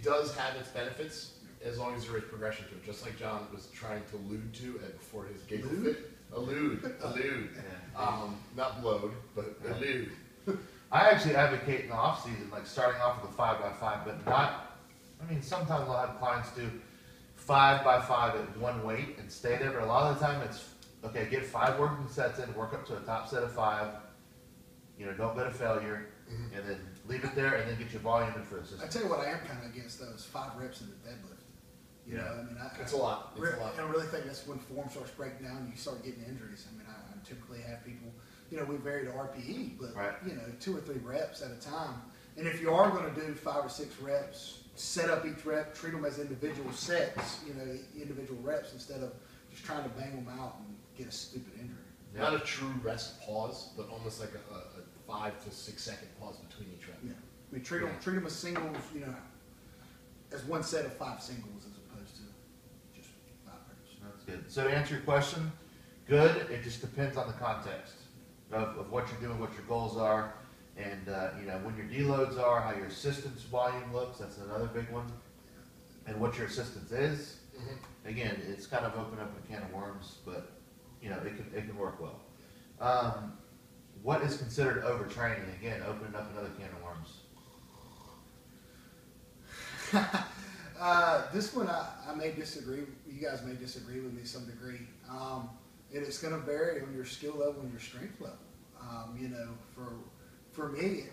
does have its benefits as long as there is progression to it. Just like John was trying to allude to before his giggle fit. Allude. Not blowed, but allude. I actually advocate in the off season, like starting off with a 5x5, but not. I mean, sometimes I'll have clients do 5x5 at one weight and stay there, but a lot of the time it's okay. Get 5 working sets in, work up to a top set of 5. Don't go to failure, and then leave it there, and then get your volume in for the system. I tell you what, I am kind of against those 5 reps in the deadlift. You know, I mean, it's a lot. It's a lot. I really think that's when form starts breaking down and you start getting injuries. I mean, I typically have people, we vary the RPE, but, 2 or 3 reps at a time. And if you are going to do 5 or 6 reps, set up each rep, treat them as individual sets, individual reps instead of just trying to bang them out and get a stupid injury. Not a true rest pause, but almost like a 5 to 6 second pause between each rep. Yeah. I mean, treat them as singles, as one set of 5 singles as opposed to just 5 reps. That's good. So to answer your question, good. It just depends on the context of what you're doing, what your goals are, and when your deloads are, how your assistance volume looks. That's another big one, and what your assistance is. Again, it's kind of open up a can of worms, but it can work well. What is considered overtraining? Again, opening up another can of worms. This one I may disagree. You guys may disagree with me to some degree. It's going to vary on your skill level and your strength level. For me,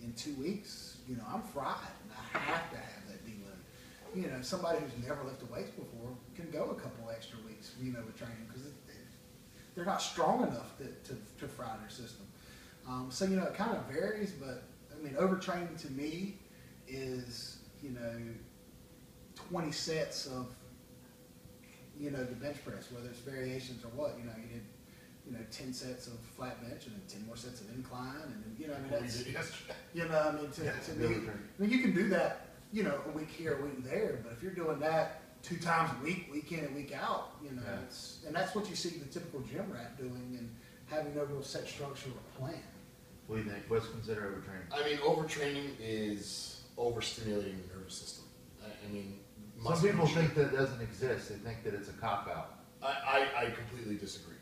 in 2 weeks, I'm fried, and I have to have that deload. Somebody who's never lifted weights before can go a couple extra weeks, with training because they're not strong enough to fry their system. So it kind of varies, but I mean, overtraining to me is 20 sets of the bench press, whether it's variations or what. You did 10 sets of flat bench and then 10 more sets of incline, and then that's to me, you can do that a week here, a week there, but if you're doing that 2 times a week, week in and week out, and that's what you see the typical gym rat doing and having no real set structure or plan. What do you think? What's considered overtraining? I mean, overtraining is overstimulating the nervous system. I mean, some people think that it doesn't exist. They think that it's a cop-out. I completely disagree.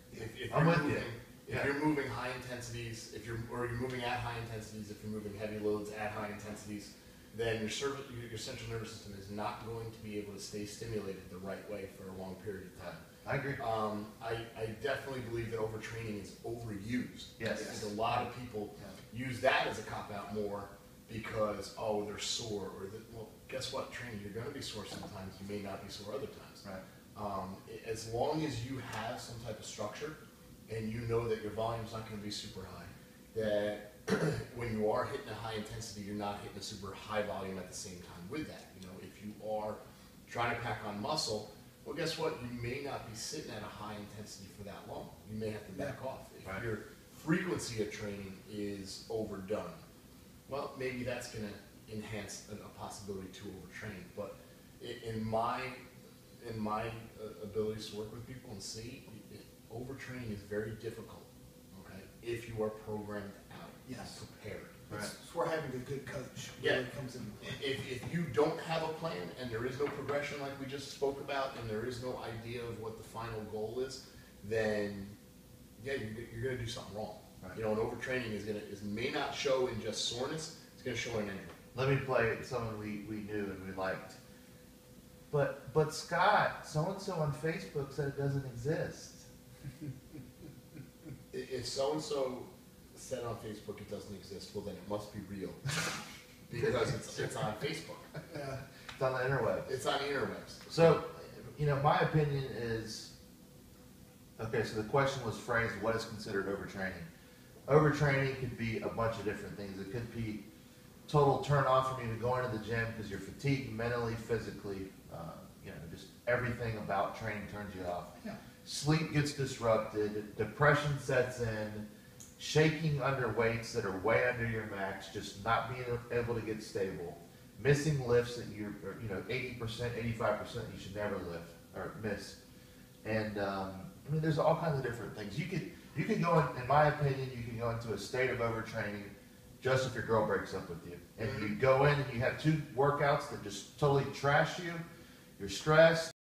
I'm with you. If you're moving high intensities, you're moving at high intensities, if you're moving heavy loads at high intensities, then your central nervous system is not going to be able to stay stimulated the right way for a long period of time. I agree. I definitely believe that overtraining is overused. Yes. Because a lot of people use that as a cop-out more because, they're sore. Well, guess what? Training, you're going to be sore sometimes. You may not be sore other times. Right. As long as you have some type of structure and you know that your volume's not going to be super high, that when you are hitting a high intensity, you're not hitting a super high volume at the same time with that. If you are trying to pack on muscle, well, guess what? You may not be sitting at a high intensity for that long. You may have to back off. If your frequency of training is overdone, well, maybe that's going to enhance a possibility to overtrain. But in my abilities to work with people and see, overtraining is very difficult, okay, if you are programmed out, prepared. That's where having a good coach really comes into play. If you don't have a plan and there is no progression like we just spoke about and there is no idea of what the final goal is, then you're going to do something wrong. Right. And overtraining may not show in just soreness, it's going to show in injury. Let me play someone we knew and we liked. But Scott, so-and-so on Facebook said it doesn't exist. If so-and-so said on Facebook it doesn't exist, well then it must be real. Because it's on Facebook. It's on the interwebs. It's on the interwebs. So, my opinion is, okay, so the question was phrased, what is considered overtraining? Overtraining could be a bunch of different things. It could be total turn off from you to going to the gym because you're fatigued mentally, physically, just everything about training turns you off. Yeah. Sleep gets disrupted, depression sets in, shaking under weights that are way under your max, just not being able to get stable, missing lifts that you're 80%, 85% you should never lift or miss. And there's all kinds of different things. You could go in my opinion, you can go into a state of overtraining just if your girl breaks up with you. And you go in and you have 2 workouts that just totally trash you, you're stressed,